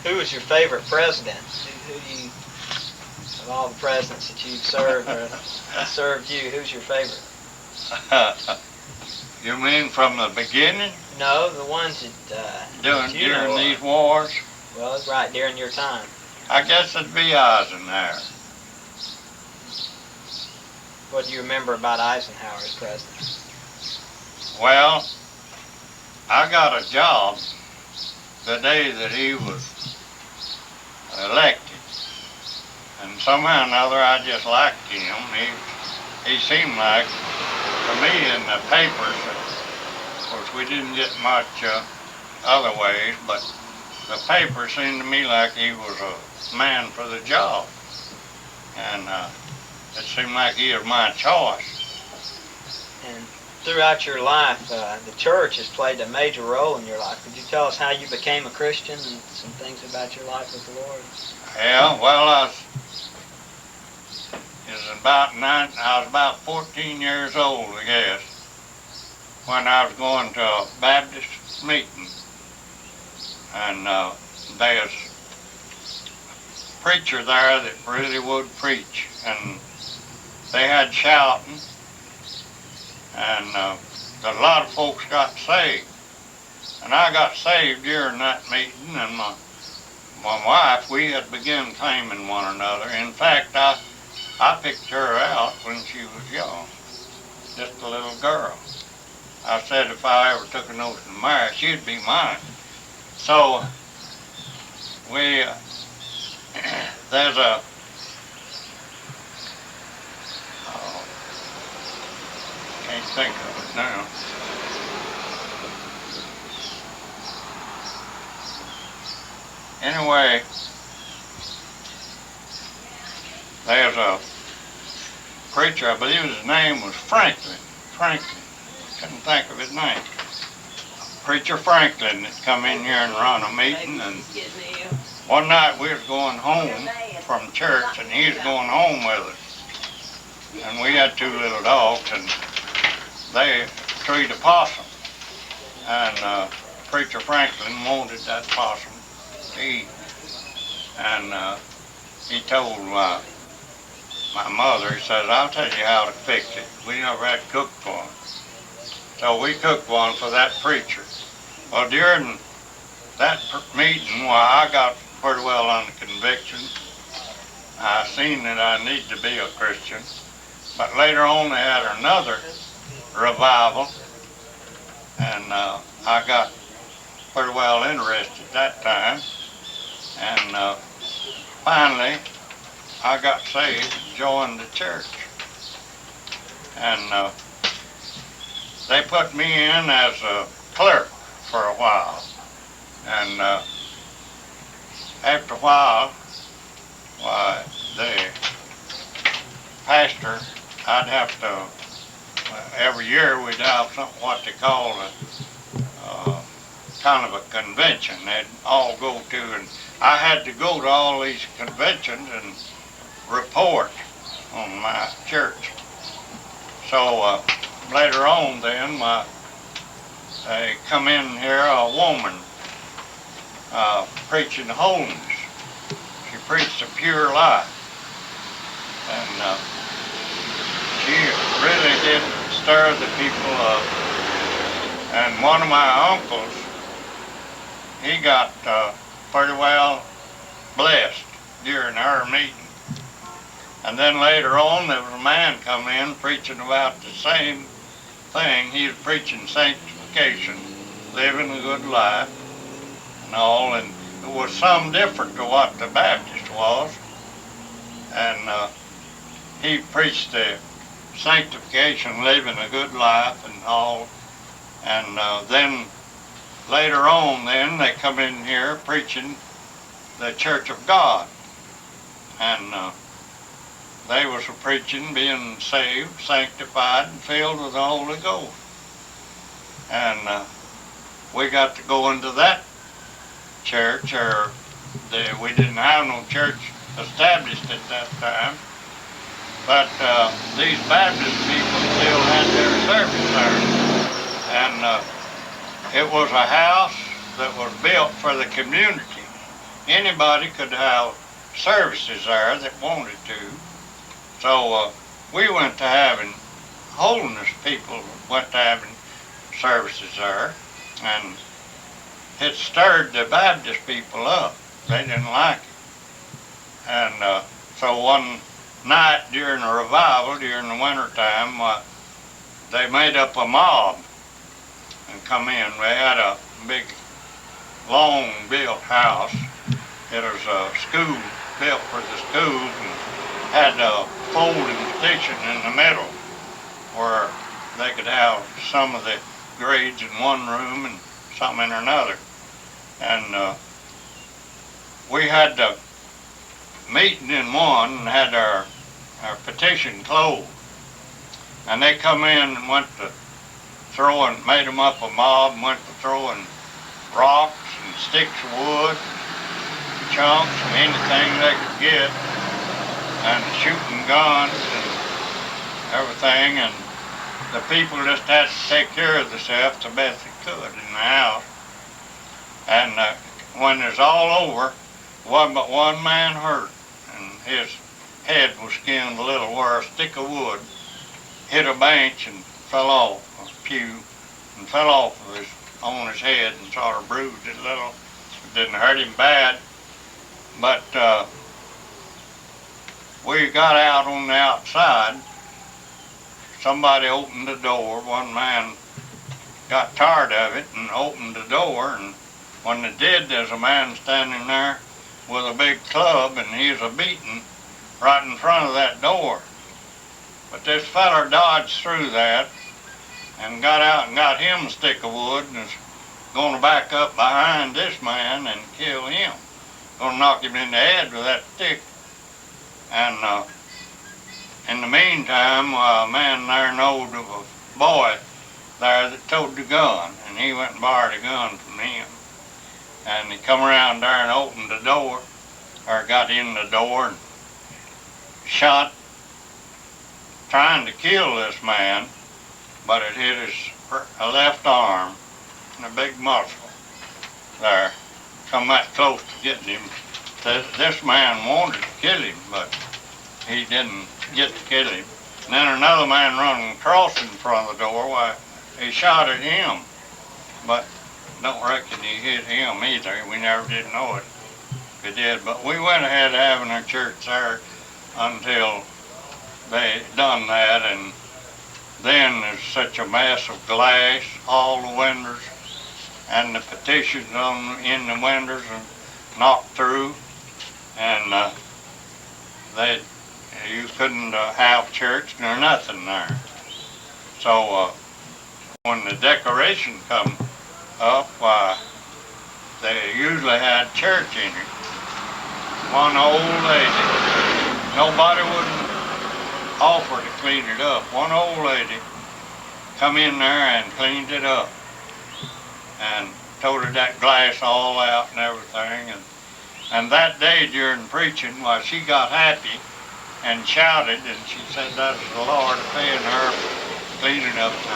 Who was your favorite president? Who do you, of all the presidents that you've served or served you, who's your favorite? You mean from the beginning? No, the ones that during these wars? Well, right during your time. I guess it'd be Eisenhower. What do you remember about Eisenhower as president? Well, I got a job the day that he was elected, and somehow or another I just liked him. He seemed like, to me, in the papers, of course we didn't get much other ways, but the paper seemed to me like he was a man for the job, and it seemed like he was my choice. And throughout your life, the church has played a major role in your life. Could you tell us how you became a Christian and some things about your life with the Lord? Yeah, well, I was about 14 years old, I guess, when I was going to a Baptist meeting, and there's a preacher there that really would preach, and they had shouting, and a lot of folks got saved. And I got saved during that meeting, and my wife, we had begun claiming one another. In fact, I picked her out when she was young, just a little girl. I said if I ever took a notion to marry, she'd be mine. So there's a can't think of it now. Anyway, there's a preacher, I believe his name was Franklin. Couldn't think of his name. Preacher Franklin that come in here and run a meeting, and one night we was going home from church, and he was going home with us. And we had two little dogs, and they treed a possum. And Preacher Franklin wanted that possum to eat. And he told my mother, he says, I'll tell you how to fix it. We never had cooked one. So we cooked one for that preacher. Well, during that meeting, I got pretty well under conviction. I seen that I need to be a Christian. But later on, they had another revival, and I got pretty well interested that time. And finally, I got saved, joined the church. And they put me in as a clerk for a while. And after a while, why, the pastor, I'd have to, every year we'd have something what they call a kind of a convention they'd all go to, and I had to go to all these conventions and report on my church. So later on then, they come in here, a woman preaching holiness. She preached a pure life. And she really did stir the people up. And one of my uncles, he got pretty well blessed during our meeting. And then later on, there was a man come in preaching about the same thing. He was preaching sanctification, living a good life, and all. And it was some different to what the Baptist was. And he preached the sanctification, living a good life, and all. And then later on, then they come in here preaching the Church of God, and they was preaching being saved, sanctified, and filled with the Holy Ghost. And we got to go into that church, or we didn't have no church established at that time, but these Baptist people still had their service there. And it was a house that was built for the community. anybody could have services there that wanted to. So we went to having, holiness people went to having services there, and it stirred the Baptist people up. They didn't like it. And so one night during a revival, during the winter time, they made up a mob and come in. We had a big, long-built house. It was a school, built for the schools, and had a folding station in the middle where they could have some of the grades in one room and some in another. And we had the meeting in one and had our petition closed. And they come in and went to throwing, made them up a mob, and went to throwing rocks and sticks of wood, chunks and anything they could get, and shooting guns and everything. And the people just had to take care of themselves the best they could in the house. And when it was all over, wasn't but one man hurt, and his head was skinned a little where a stick of wood hit a bench and fell off a pew and fell off of on his head and sort of bruised it a little. It didn't hurt him bad, but we got out on the outside. Somebody opened the door. One man got tired of it and opened the door, and when they did, there's a man standing there with a big club, and he was a-beating right in front of that door. But this feller dodged through that and got out and got him a stick of wood and was going to back up behind this man and kill him. Going to knock him in the head with that stick. And in the meantime, a man there knowed of a boy there that towed the gun, and he went and borrowed a gun from him. And he come around there and opened the door, or got in the door and shot, trying to kill this man, but it hit his left arm and a big muscle there. Come that close to getting him. This man wanted to kill him, but he didn't get to kill him. And then another man running across in front of the door. Why, he shot at him, but don't reckon he hit him either. We never did know it. It did, but we went ahead having our church there until they done that, and then there's such a mess of glass, all the windows, and the petitions in the windows and knocked through, and you couldn't have church nor nothing there. So when the decoration come up, they usually had church in it. One old lady, nobody wouldn't offer to clean it up. One old lady come in there and cleaned it up and toted that glass all out and everything. And that day during preaching, she got happy and shouted, and she said that's the Lord paying her for cleaning up